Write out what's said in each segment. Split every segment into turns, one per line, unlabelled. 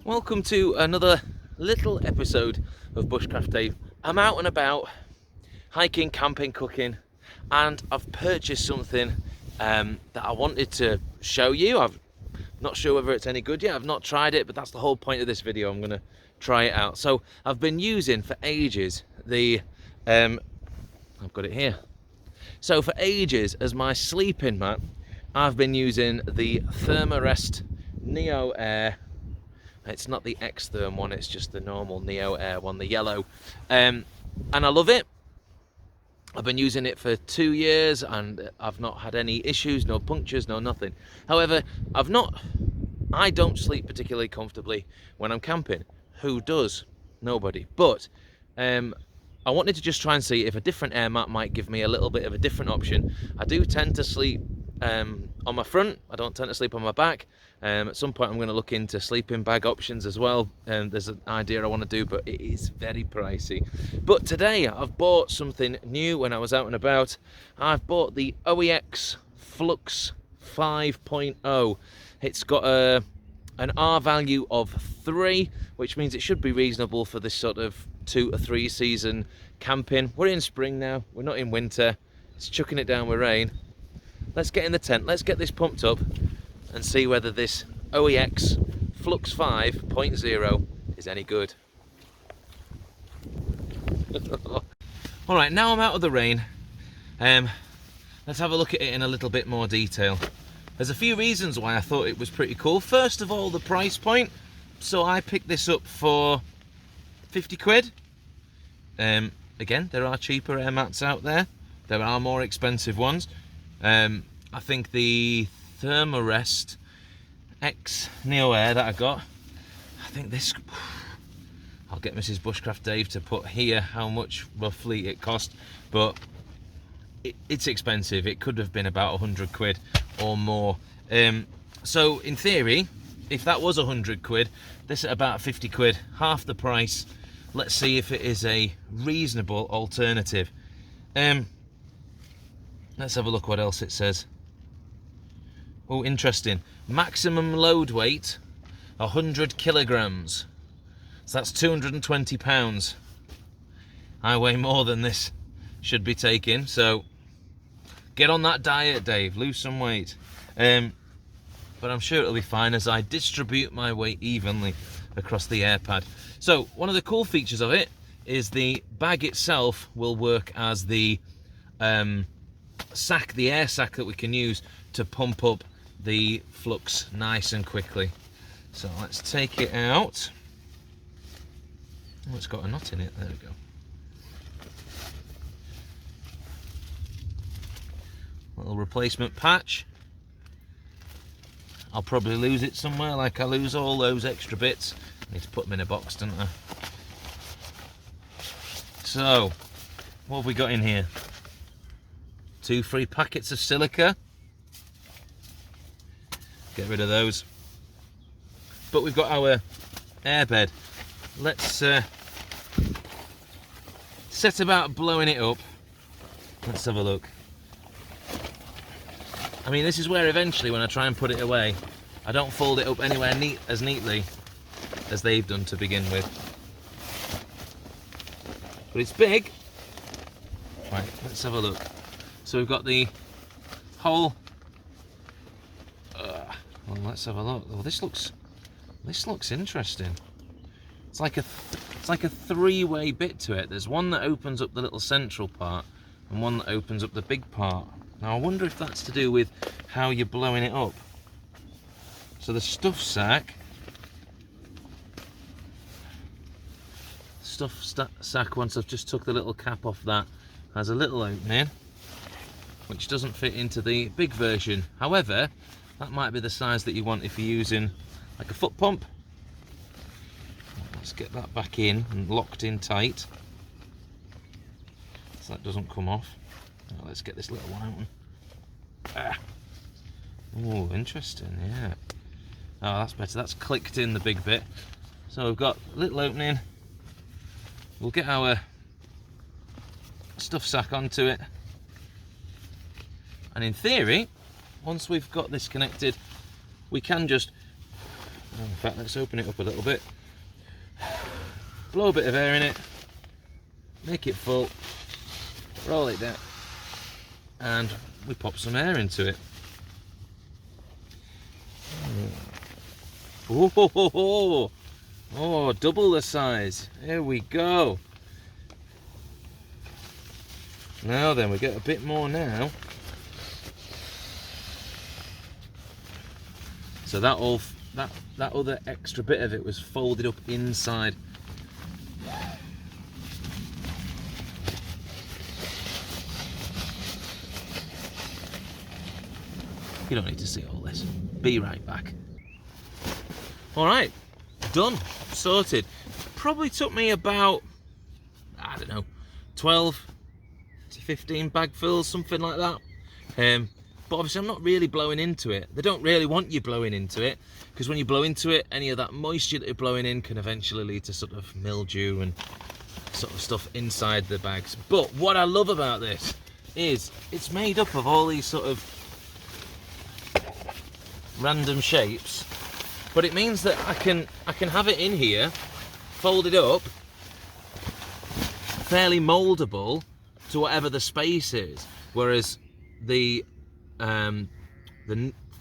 Welcome to another little episode of Bushcraft Dave. I'm out and about, hiking, camping, cooking, and I've purchased something that I wanted to show you. I'm not sure whether it's any good yet, I've not tried it, but that's the whole point of this video. I'm going to try it out. So I've been using for ages the, I've got it here. So for ages, as my sleeping mat, I've been using the Thermarest Neoair. It's not the X-Therm one, it's just the normal Neoair one, the yellow. And I love it. I've been using it for 2 years and I've not had any issues, no punctures, no nothing. However, I don't sleep particularly comfortably when I'm camping. Who does? Nobody. But I wanted to just try and see if a different air mat might give me a little bit of a different option. I do tend to sleep on my front. I don't tend to sleep on my back. At some point I'm going to look into sleeping bag options as well. There's an idea I want to do, but it is very pricey. But today I've bought something new when I was out and about. I've bought the OEX Flux 5.0. It's got an R value of 3, which means it should be reasonable for this sort of 2 or 3 season camping. We're in spring now, we're not in winter. It's chucking it down with rain. Let's get in the tent, let's get this pumped up and see whether this OEX Flux 5.0 is any good. Alright, now I'm out of the rain. Let's have a look at it in a little bit more detail. There's a few reasons why I thought it was pretty cool. First of all, the price point. So I picked this up for 50 quid. Again, there are cheaper air mats out there. There are more expensive ones. I think the Thermarest X Neoair that I got, I think this, I'll get Mrs. Bushcraft Dave to put here how much roughly it cost, but it's expensive. It could have been about 100 quid or more. So in theory, if that was 100 quid, this at about 50 quid, half the price. Let's see if it is a reasonable alternative. Let's have a look what else it says. Oh, interesting. Maximum load weight, 100 kilograms. So that's 220 pounds. I weigh more than this should be taking, so get on that diet, Dave. Lose some weight. But I'm sure it'll be fine as I distribute my weight evenly across the air pad. So one of the cool features of it is the bag itself will work as the sack, the air sack that we can use to pump up the flux nice and quickly. So let's take it out. Oh, it's got a nut in it. There we go. Little replacement patch. I'll probably lose it somewhere, like I lose all those extra bits. I need to put them in a box, don't I? So, what have we got in here? 2 free packets of silica. Get rid of those. But we've got our airbed. Let's set about blowing it up. Let's have a look. I mean, this is where eventually when I try and put it away, I don't fold it up anywhere as neatly as they've done to begin with. But it's big. Right, let's have a look. So we've got the whole. Well, let's have a look. Oh, this looks interesting. It's like a 3-way bit to it. There's one that opens up the little central part, and one that opens up the big part. Now I wonder if that's to do with how you're blowing it up. So the stuff sack once I've just took the little cap off that, has a little opening which doesn't fit into the big version. However, that might be the size that you want if you're using like a foot pump. Let's get that back in and locked in tight so that doesn't come off. Now let's get this little one open. Oh, interesting, yeah. Oh, that's better. That's clicked in the big bit. So we've got a little opening. We'll get our stuff sack onto it. And in theory, once we've got this connected, we can just In fact, let's open it up a little bit, blow a bit of air in it, make it full, roll it down, and we pop some air into it. Oh, double the size. Here we go. Now then, we get a bit more now. So that other extra bit of it was folded up inside. You don't need to see all this. Be right back. All right, done, sorted. Probably took me about, I don't know, 12 to 15 bag fills, something like that. But obviously I'm not really blowing into it. They don't really want you blowing into it, because when you blow into it, any of that moisture that you're blowing in can eventually lead to sort of mildew and sort of stuff inside the bags. But what I love about this is it's made up of all these sort of random shapes, but it means that I can have it in here, folded up, fairly moldable to whatever the space is. Whereas the Thermarest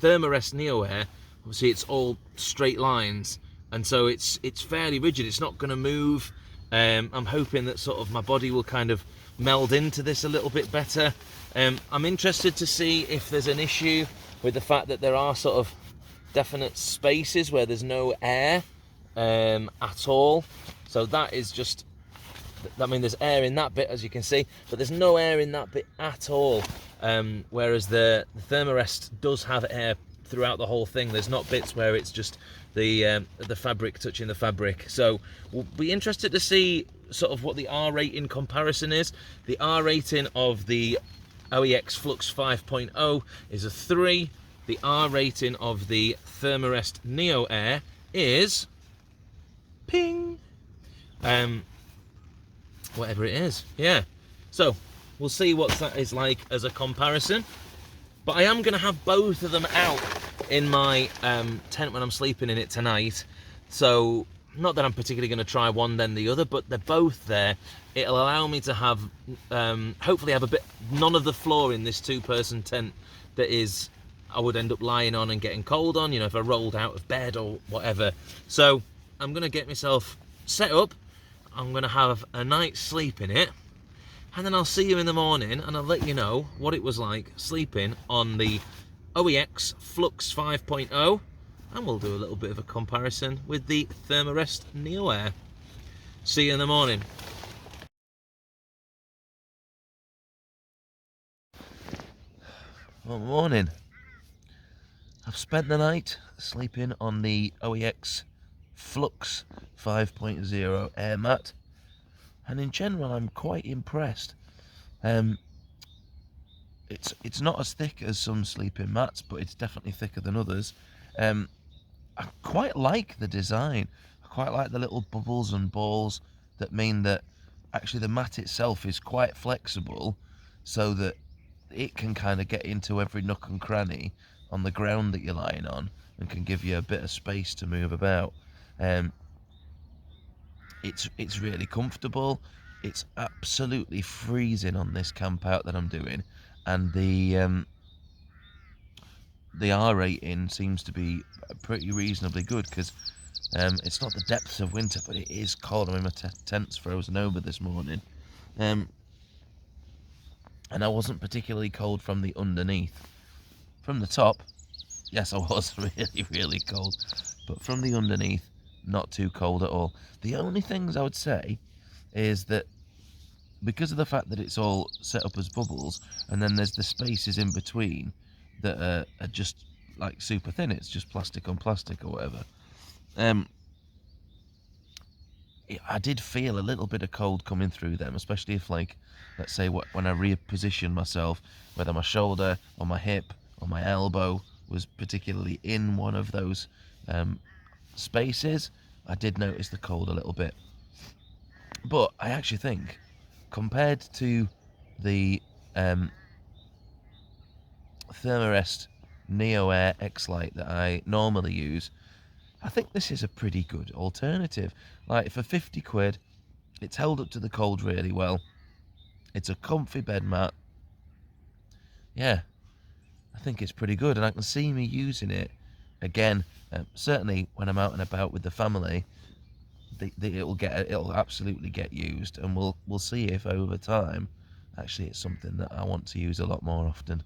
Neoair, obviously it's all straight lines, and so it's fairly rigid. It's not going to move. I'm hoping that sort of my body will kind of meld into this a little bit better. I'm interested to see if there's an issue with the fact that there are sort of definite spaces where there's no air at all. So that is just, I mean, there's air in that bit, as you can see, but there's no air in that bit at all. Whereas the Thermarest does have air throughout the whole thing. There's not bits where it's just the fabric touching the fabric. So we'll be interested to see sort of what the R rating comparison is. The R rating of the OEX Flux 5.0 is a 3. The R rating of the Thermarest Neoair is ping. Whatever it is, yeah. So we'll see what that is like as a comparison. But I am going to have both of them out in my tent when I'm sleeping in it tonight. So not that I'm particularly going to try one then the other, but they're both there. It'll allow me to have, hopefully have a bit, none of the floor in this 2-person tent that is, I would end up lying on and getting cold on, you know, if I rolled out of bed or whatever. So I'm going to get myself set up. I'm going to have a night's sleep in it, and then I'll see you in the morning and I'll let you know what it was like sleeping on the OEX Flux 5.0, and we'll do a little bit of a comparison with the Thermarest Neoair. See you in the morning. Well, morning. I've spent the night sleeping on the OEX Flux 5.0 air mat, and in general I'm quite impressed. It's not as thick as some sleeping mats, but it's definitely thicker than others. I quite like the design. I quite like the little bubbles and balls that mean that actually the mat itself is quite flexible, so that it can kind of get into every nook and cranny on the ground that you're lying on, and can give you a bit of space to move about. It's really comfortable. It's absolutely freezing on this camp out that I'm doing, and the R rating seems to be pretty reasonably good, because it's not the depths of winter, but it is cold. I mean, my tent's frozen over this morning, and I wasn't particularly cold from the underneath. From the top, yes, I was really cold, but from the underneath, not too cold at all. The only things I would say is that because of the fact that it's all set up as bubbles, and then there's the spaces in between that are just like super thin, it's just plastic on plastic or whatever, I did feel a little bit of cold coming through them, especially if, like, let's say when I reposition myself, whether my shoulder or my hip or my elbow was particularly in one of those spaces, I did notice the cold a little bit. But I actually think, compared to the Thermarest Neoair X-Lite that I normally use,
I think this is a pretty good alternative. Like, for 50 quid, it's held up to the cold really well. It's a comfy bed mat. Yeah, I think it's pretty good, and I can see me using it again. Certainly when I'm out and about with the family, it'll absolutely get used, and we'll see if over time, actually, it's something that I want to use a lot more often.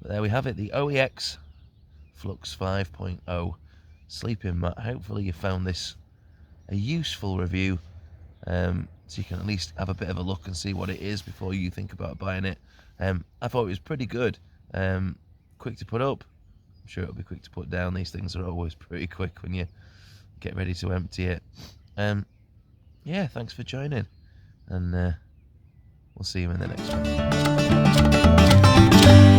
But there we have it, the OEX Flux 5.0 sleeping mat. Hopefully you found this a useful review, so you can at least have a bit of a look and see what it is before you think about buying it. I thought it was pretty good. Quick to put up. I'm sure it'll be quick to put down. These things are always pretty quick when you get ready to empty it. Yeah, thanks for joining, and we'll see you in the next one.